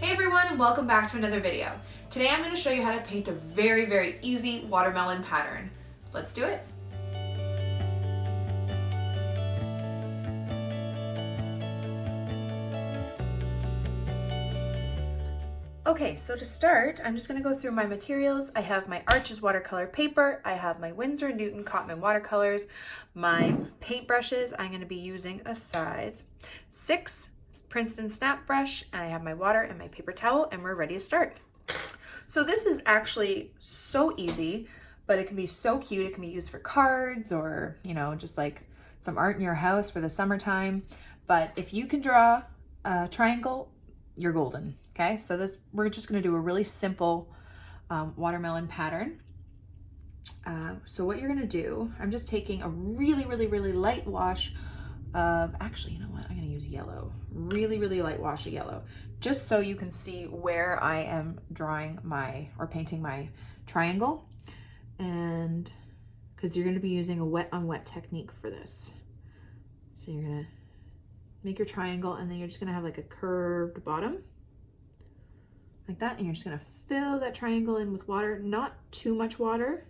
Hey everyone, welcome back to another video. Today I'm going to show you how to paint a very easy watermelon pattern. Let's do it. Okay, so to start, I'm just going to go through my materials. I have my Arches watercolor paper, I have my Winsor Newton Cotman watercolors, my paintbrushes. I'm going to be using a size 6 Princeton snap brush, and I have my water and my paper towel, and we're ready to start. So this is actually so easy, but it can be so cute. It can be used for cards or, you know, just like some art in your house for the summertime. But if you can draw a triangle, you're golden. Okay, so we're just going to do a really simple watermelon pattern. So what you're going to do, I'm just taking a really light wash of, actually, you know what, I'm going to use yellow, really light wash of yellow, just so you can see where I am drawing or painting my triangle. And because you're going to be using a wet on wet technique for this. So you're going to make your triangle, and then you're just going to have like a curved bottom like that, and you're just going to fill that triangle in with water, not too much water.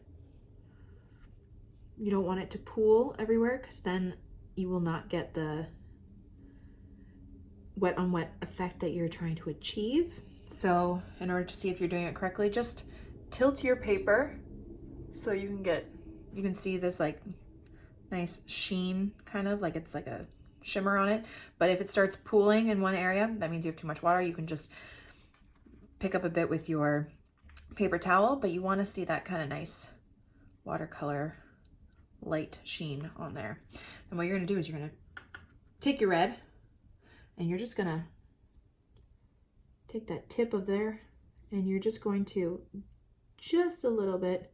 You don't want it to pool everywhere, because then you will not get the wet on wet effect that you're trying to achieve. So in order to see if you're doing it correctly, just tilt your paper so you can see this like nice sheen, kind of like it's like a shimmer on it. But if it starts pooling in one area, that means you have too much water. You can just pick up a bit with your paper towel, but you want to see that kind of nice watercolor light sheen on there. And what you're going to do is you're going to take your red, and you're just going to take that tip of there, and you're just going to just a little bit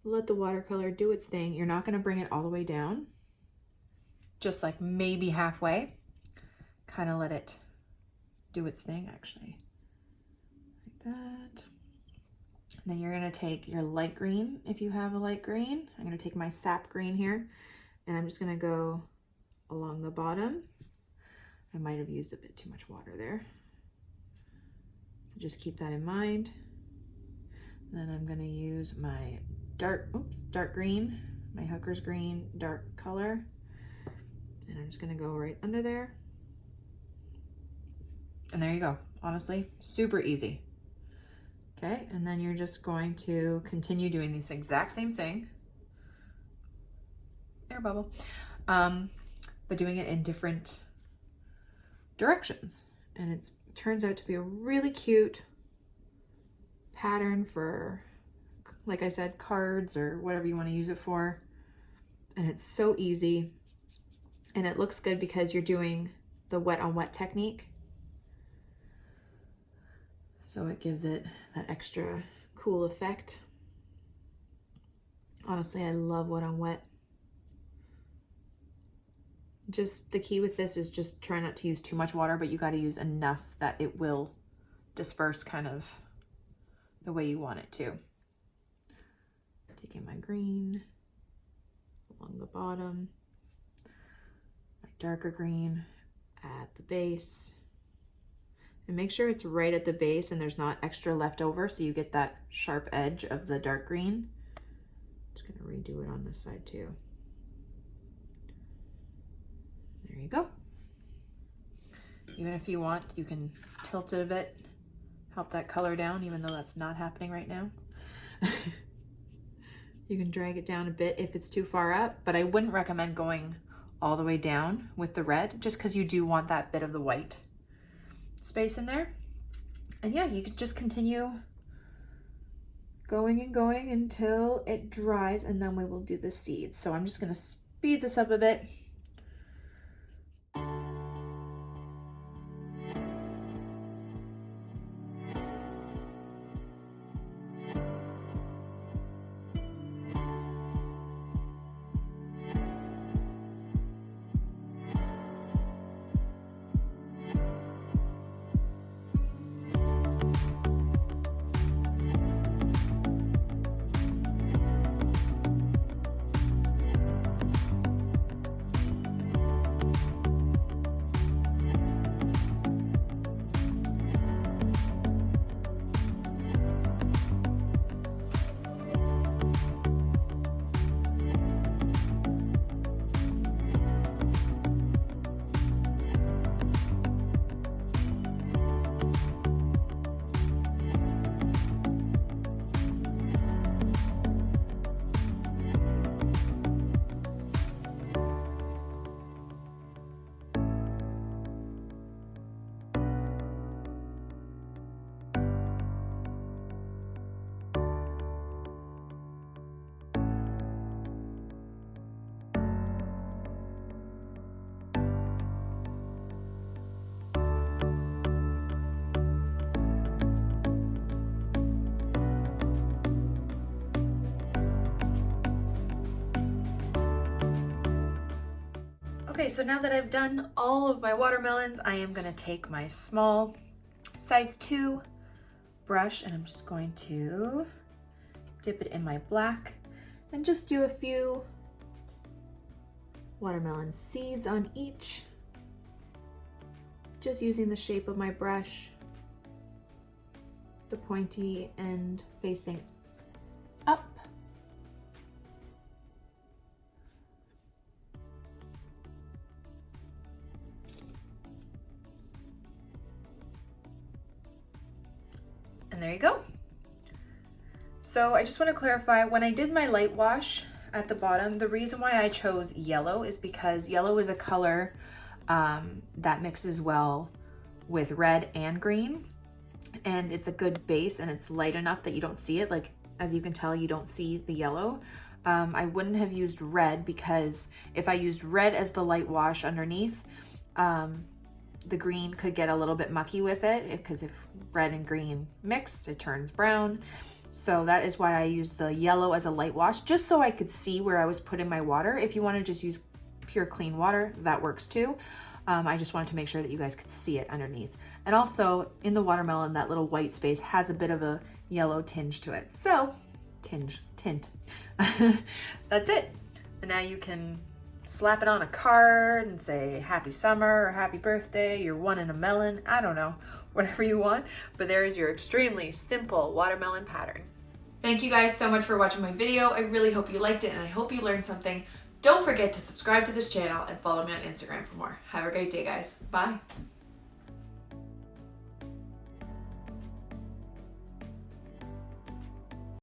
let the watercolor do its thing. You're not going to bring it all the way down, just like maybe halfway. Kind of let it do its thing, actually. That. And then you're going to take your light green, if you have a light green. I'm going to take my sap green here, and I'm just going to go along the bottom. I might have used a bit too much water there. So just keep that in mind. Then I'm going to use my dark green, my Hooker's green dark color, and I'm just going to go right under there. And there you go. Honestly, super easy. Okay, and then you're just going to continue doing this exact same thing. Air bubble. But doing it in different directions. And it turns out to be a really cute pattern for, like I said, cards or whatever you want to use it for. And it's so easy. And it looks good because you're doing the wet on wet technique. So it gives it that extra cool effect. Honestly, I love wet on wet. Just the key with this is just try not to use too much water, but you got to use enough that it will disperse kind of the way you want it to. Taking my green along the bottom, my darker green at the base. And make sure it's right at the base and there's not extra left over, so you get that sharp edge of the dark green. Just gonna redo it on this side too. There you go. Even if you want, you can tilt it a bit, help that color down, even though that's not happening right now. You can drag it down a bit if it's too far up, but I wouldn't recommend going all the way down with the red, just because you do want that bit of the white space in there. And yeah, you could just continue going and going until it dries, and then we will do the seeds. So I'm just going to speed this up a bit. Okay, so now that I've done all of my watermelons, I am gonna take my small size 2 brush and I'm just going to dip it in my black and just do a few watermelon seeds on each, just using the shape of my brush, the pointy end facing up. And there you go. So I just want to clarify, when I did my light wash at the bottom, the reason why I chose yellow is because yellow is a color that mixes well with red and green, and it's a good base and it's light enough that you don't see it. Like, as you can tell, you don't see the yellow. I wouldn't have used red, because if I used red as the light wash underneath, the green could get a little bit mucky with it, because if red and green mix, it turns brown. So that is why I used the yellow as a light wash, just so I could see where I was putting my water. If you want to just use pure clean water, that works too. I just wanted to make sure that you guys could see it underneath. And also in the watermelon, that little white space has a bit of a yellow tinge to it. So, tint. That's it. And now you can slap it on a card and say happy summer or happy birthday, you're one in a melon, I don't know, whatever you want. But there is your extremely simple watermelon pattern. Thank you guys so much for watching my video. I really hope you liked it and I hope you learned something. Don't forget to subscribe to this channel and follow me on Instagram for more. Have a great day, guys. Bye.